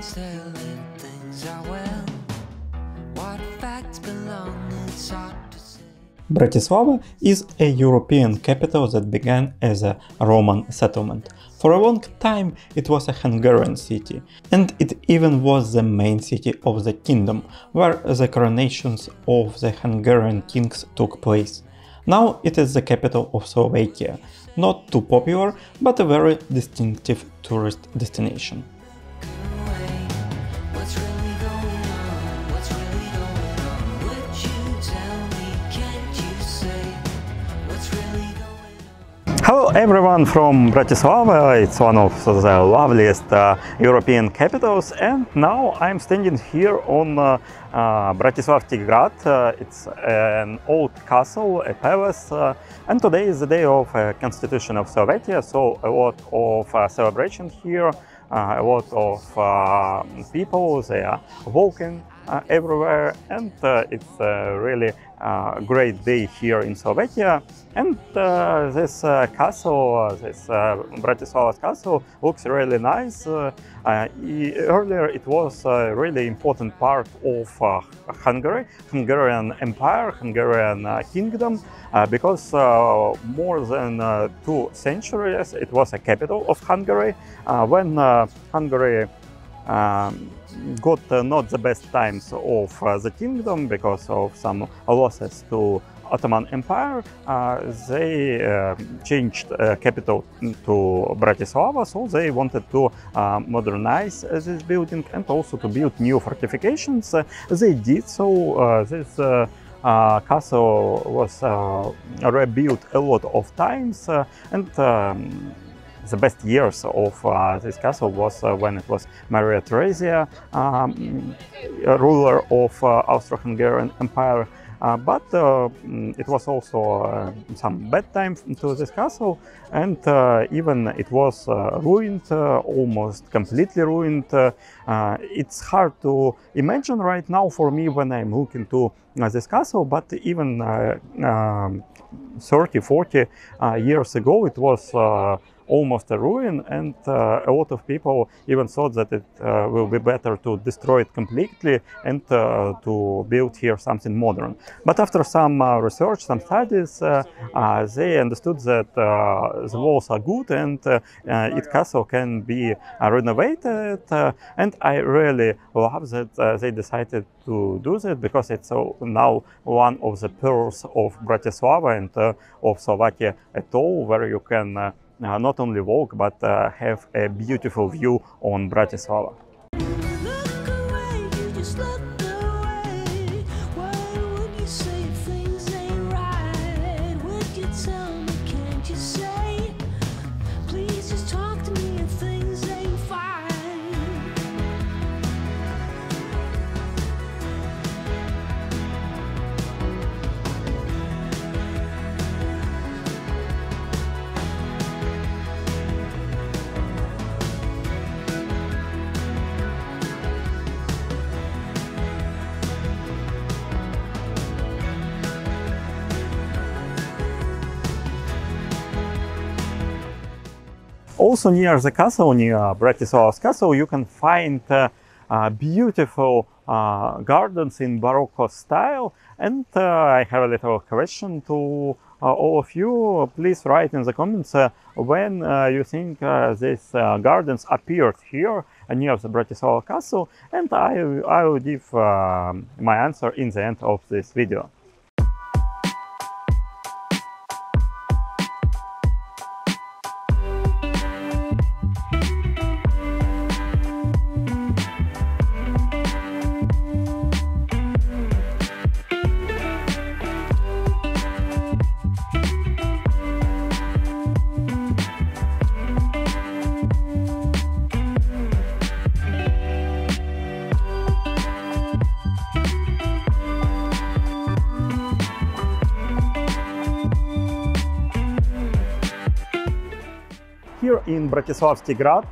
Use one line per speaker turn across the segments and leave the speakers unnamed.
means they live things out well. What facts belong, it's hard to say.
Bratislava is a European capital that began as a Roman settlement. For a long time it was a Hungarian city, and it even was the main city of the kingdom, where the coronations of the Hungarian kings took place. Now it is the capital of Slovakia, not too popular, but a very distinctive tourist destination.
What's really going on? What's really going on? Would you tell me? Can't you say what's really going on?
Hello everyone from Bratislava. It's one of the loveliest European capitals, and now I'm standing here on Bratislavski Grad. It's an old castle, a palace, and today is the day of Constitution of Slovakia, so a lot of celebration here, a lot of people, they are walking everywhere, and it's a really great day here in Slovakia. And this castle, this Bratislava castle, looks really nice. Earlier it was a really important part of Hungary, Hungarian Empire, Hungarian Kingdom, because more than 2 centuries it was a capital of Hungary. When Hungary got not the best times of the kingdom because of some losses to Ottoman Empire, they changed capital to Bratislava, so they wanted to modernize this building and also to build new fortifications. They did so. This castle was rebuilt a lot of times, and the best years of this castle was when it was Maria Theresia, ruler of Austro-Hungarian Empire. But it was also some bad time to this castle, and even it was ruined, almost completely ruined. It's hard to imagine right now for me when I'm looking to this castle, but even 30-40 years ago it was almost a ruin, and a lot of people even thought that it will be better to destroy it completely and to build here something modern. But after some research, some studies, they understood that the walls are good and its castle can be renovated, and I really love that they decided to do that, because it's now one of the pearls of Bratislava and of Slovakia at all, where you can not only walk, but have a beautiful view on Bratislava.
Look away, you just look away. Why would you say things ain't right? Would you tell me, can't you say? Please just talk to me if things ain't fine.
Also near the castle, near Bratislava's castle, you can find beautiful gardens in Baroque style. And I have a little question to all of you. Please write in the comments when you think these gardens appeared here near the Bratislava castle, and I will give my answer in the end of this video. Here in Bratislavski Grad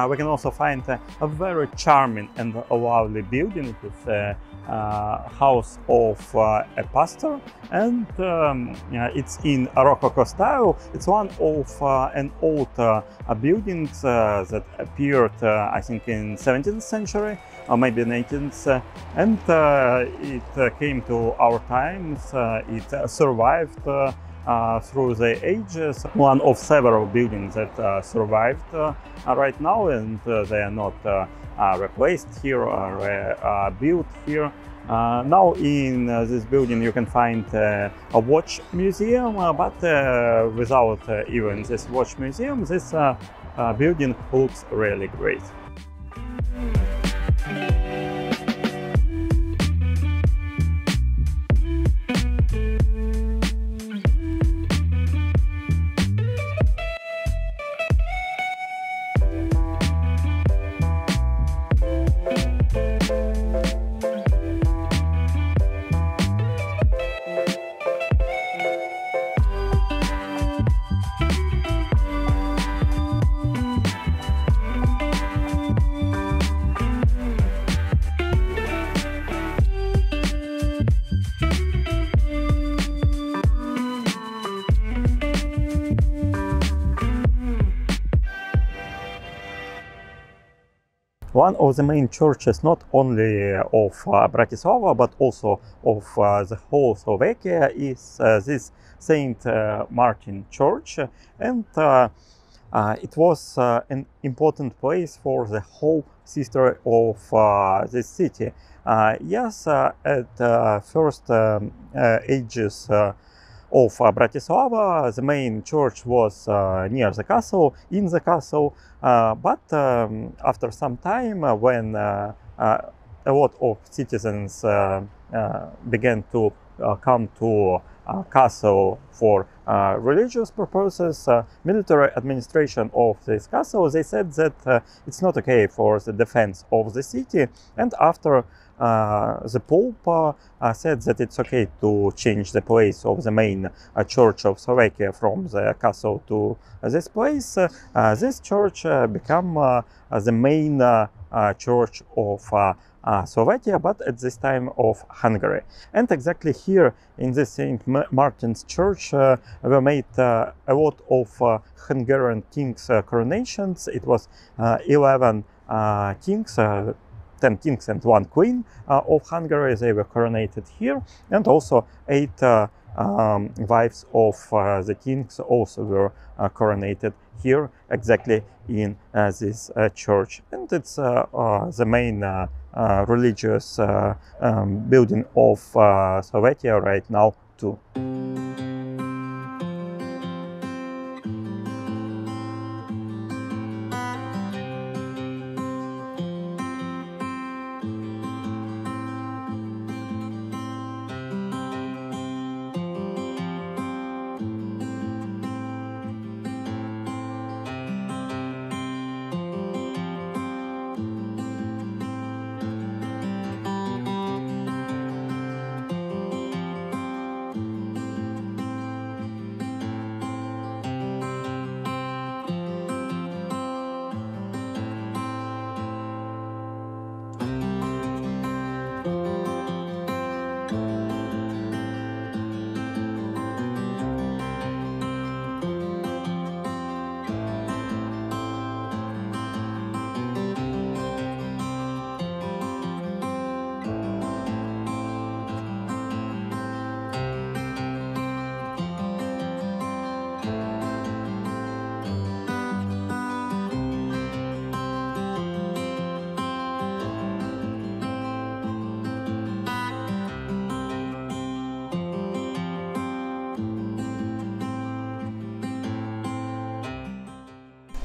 we can also find a very charming and lovely building. It is a house of a pastor, and it's in a Rococo style. It's one of an old buildings that appeared, I think, in 17th century or maybe 19th, and it came to our times. It survived through the ages. One of several buildings that survived right now, and they are not replaced here or built here. Now in this building you can find a watch museum, but without even this watch museum, this building looks really great. One of the main churches, not only of Bratislava, but also of the whole Slovakia, is this Saint Martin Church, and it was an important place for the whole history of this city. Yes, at first ages of Bratislava, the main church was near the castle, in the castle, but after some time, when a lot of citizens began to come to castle for religious purposes, military administration of this castle, they said that it's not okay for the defense of the city, and after the Pope said that it's okay to change the place of the main church of Slovakia from the castle to this place. This church became the main church of Slovakia, but at this time of Hungary. And exactly here in this St. Martin's Church were made a lot of Hungarian kings' coronations. It was 11 kings, 10 kings and 1 queen of Hungary. They were coronated here, and also 8 wives of the kings also were coronated here, exactly in this church. And it's the main religious building of Slovakia right now too.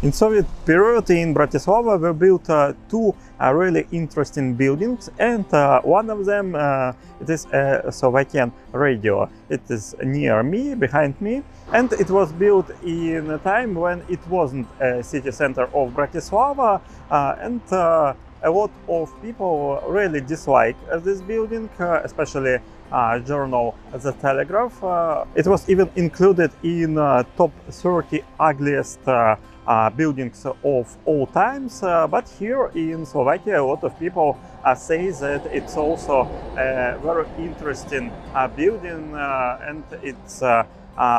In Soviet period in Bratislava were built 2 really interesting buildings, and one of them it is a Slovakian radio. It is near me, behind me, and it was built in a time when it wasn't a city center of Bratislava, and a lot of people really dislike this building, especially journal The Telegraph. It was even included in top 30 ugliest buildings of all times, but here in Slovakia a lot of people say that it's also a very interesting building and it's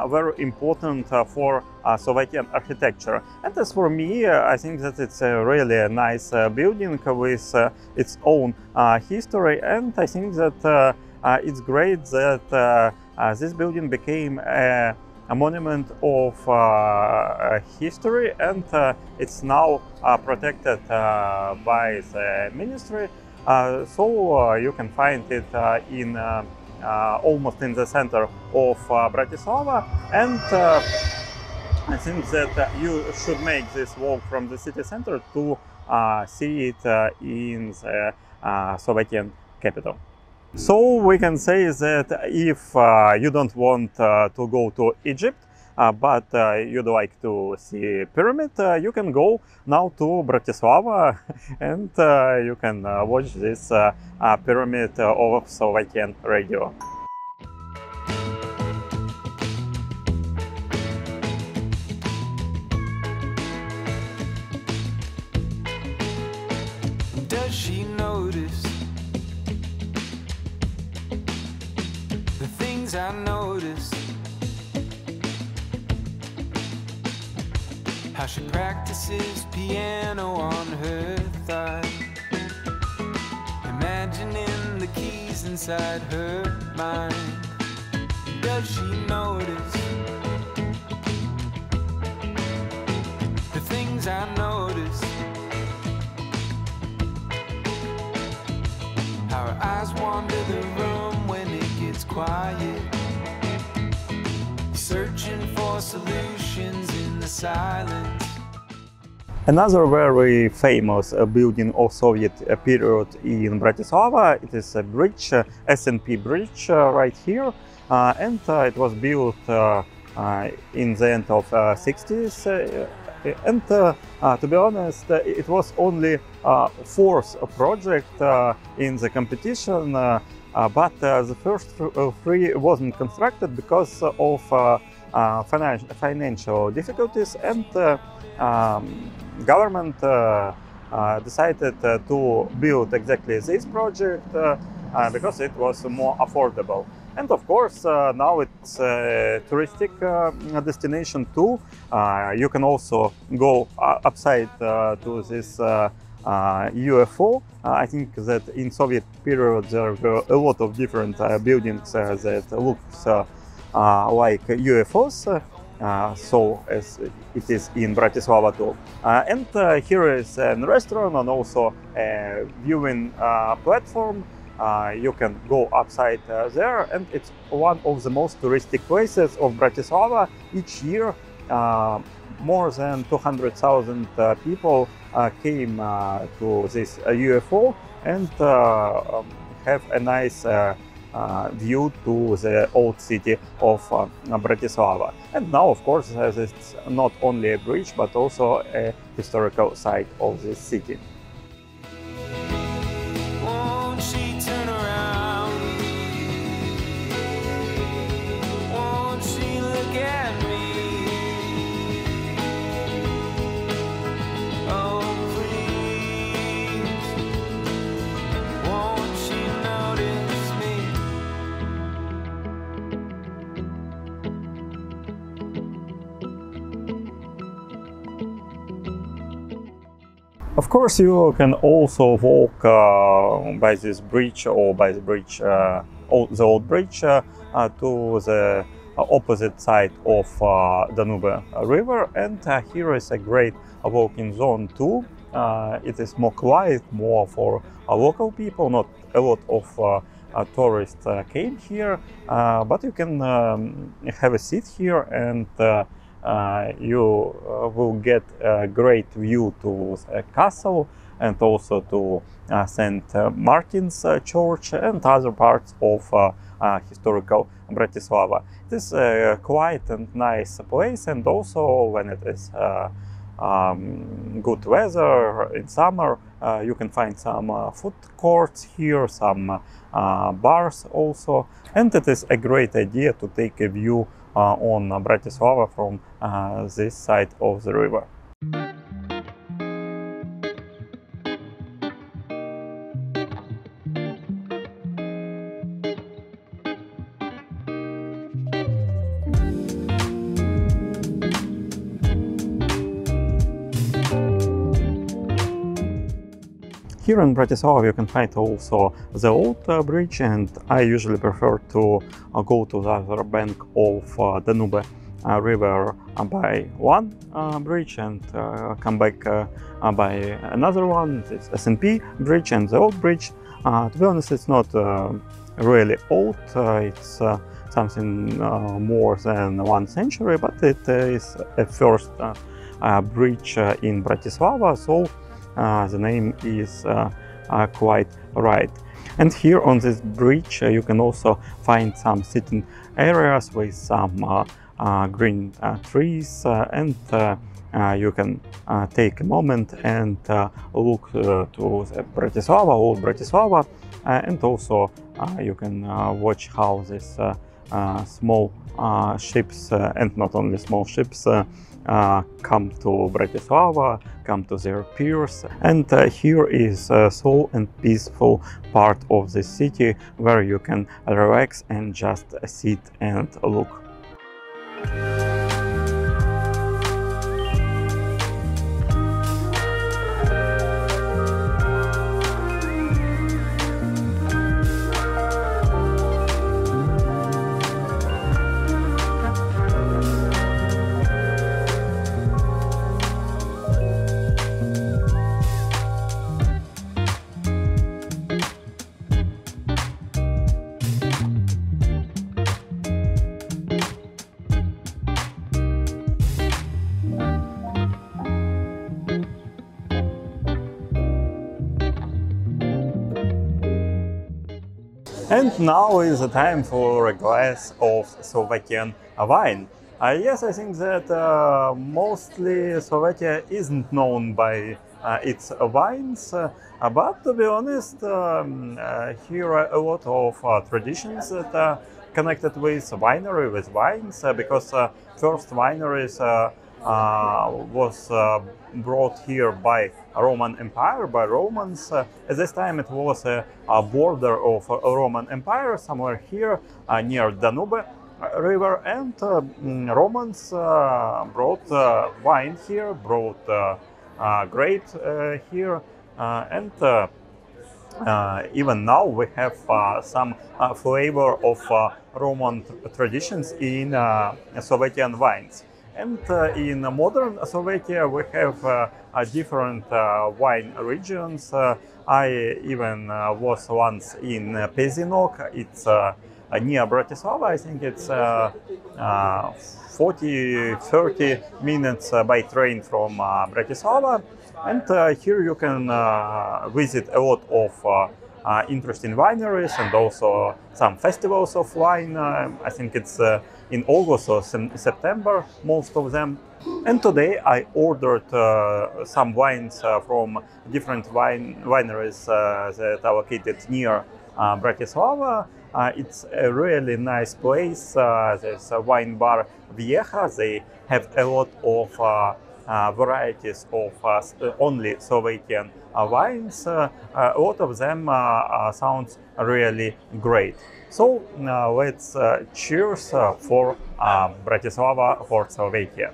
very important for Slovakian architecture. And as for me, I think that it's a really nice building with its own history, and I think that it's great that this building became a monument of history, and it's now protected by the ministry. So you can find it in almost in the center of Bratislava, and I think that you should make this walk from the city center to see it in the Slovakian capital. So we can say that if you don't want to go to Egypt, but you'd like to see pyramid, you can go now to Bratislava and you can watch this pyramid of Slovakian radio.
Does she notice the things I notice? How she practices piano on her thigh, imagining the keys inside her mind. Does she notice the things I notice? How her eyes wander the room when it gets quiet, searching for solutions in the silence.
Another very famous building of Soviet period in Bratislava, it is a bridge, SNP bridge right here, and it was built in the end of 60s, and to be honest, it was only fourth project in the competition, but the first three wasn't constructed because of financial difficulties, and government decided to build exactly this project because it was more affordable. And of course, now it's a touristic destination too. You can also go upside to this UFO. I think that in Soviet period there were a lot of different buildings that looks like UFOs. So as it is in Bratislava too. And here is a restaurant and also a viewing platform. You can go upside there, and it's one of the most touristic places of Bratislava. Each year more than 200,000 people came to this UFO and have a nice view to the old city of Bratislava. And now, of course, it's not only a bridge, but also a historical site of this city.
Won't she turn around? Won't she look at me? Oh, please. Won't she notice me?
Of course, you can also walk by this bridge or by the bridge, the old bridge, to the opposite side of Danube River, and here is a great walking zone too. It is more quiet, more for local people. Not a lot of tourists came here, but you can have a seat here, and you will get a great view to the castle and also to St. Martin's Church and other parts of historical Bratislava. It is a quiet and nice place, and also when it is good weather in summer, you can find some food courts here, some bars also, and it is a great idea to take a view on Bratislava from this side of the river. Here in Bratislava you can find also the old bridge, and I usually prefer to go to the other bank of Danube river by one bridge and come back by another one, this SNP bridge and the old bridge. To be honest, it's not really old, it's something more than 1 century, but it is a first bridge in Bratislava, so the name is quite right. And here on this bridge you can also find some sitting areas with some green trees, and you can take a moment and look to the Bratislava, old Bratislava, and also you can watch how this small ships, and not only small ships, come to Bratislava, come to their piers. And here is a slow and peaceful part of the city where you can relax and just sit and look. And now is the time for a glass of Slovakian wine. Yes, I think that mostly Slovakia isn't known by its wines, but to be honest, here are a lot of traditions that are connected with winery, with wines, because first wineries was brought here by Roman Empire, by Romans. At this time it was a border of Roman Empire, somewhere here near Danube river, and Romans brought wine here, brought grape here, and even now we have some flavor of Roman traditions in Slovakian wines. And in modern Slovakia we have different wine regions. I even was once in Pezinok. It's near Bratislava. I think it's 40-30 minutes by train from Bratislava. And here you can visit a lot of interesting wineries and also some festivals of wine. I think it's in August or September, most of them. And today I ordered some wines from different wineries that are located near Bratislava. It's a really nice place. There's a wine bar Vieja. They have a lot of varieties of only Slovakian wines. A lot of them sounds really great. So let's cheers for Bratislava, for Slovakia.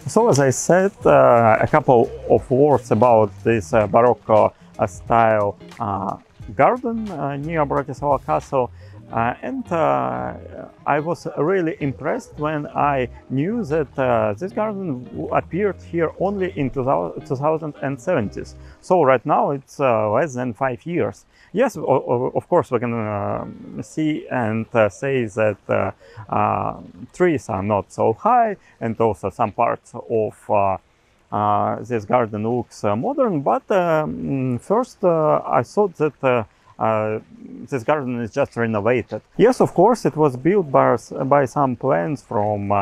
So, as I said, a couple of words about this Baroque style garden near Bratislava Castle. And I was really impressed when I knew that this garden appeared here only in 2070s. So right now it's less than 5 years. Yes, of course we can see and say that trees are not so high, and also some parts of this garden looks modern, but first I thought that this garden is just renovated. Yes, of course, it was built by some plants from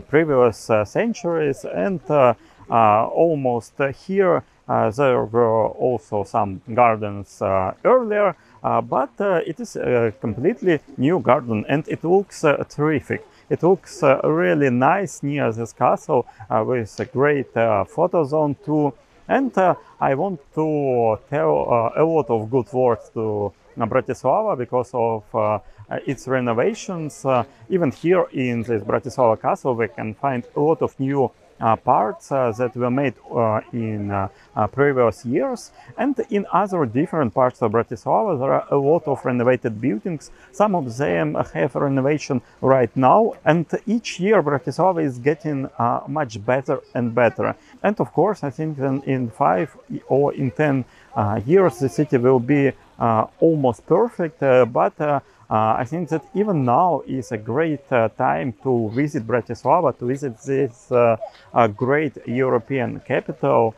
previous centuries, and almost here there were also some gardens earlier, but it is a completely new garden and it looks terrific. It looks really nice near this castle with a great photo zone too. And I want to tell a lot of good words to Bratislava because of its renovations. Even here in this Bratislava castle, we can find a lot of new parts that were made in previous years, and in other different parts of Bratislava there are a lot of renovated buildings. Some of them have renovation right now, and each year Bratislava is getting much better and better. And of course, I think that in 5 or in 10 years the city will be almost perfect, but I think that even now is a great time to visit Bratislava, to visit this great European capital.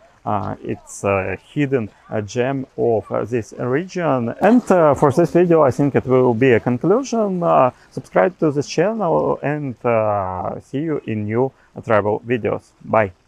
It's a hidden gem of this region. And for this video, I think it will be a conclusion. Subscribe to this channel and see you in new travel videos. Bye!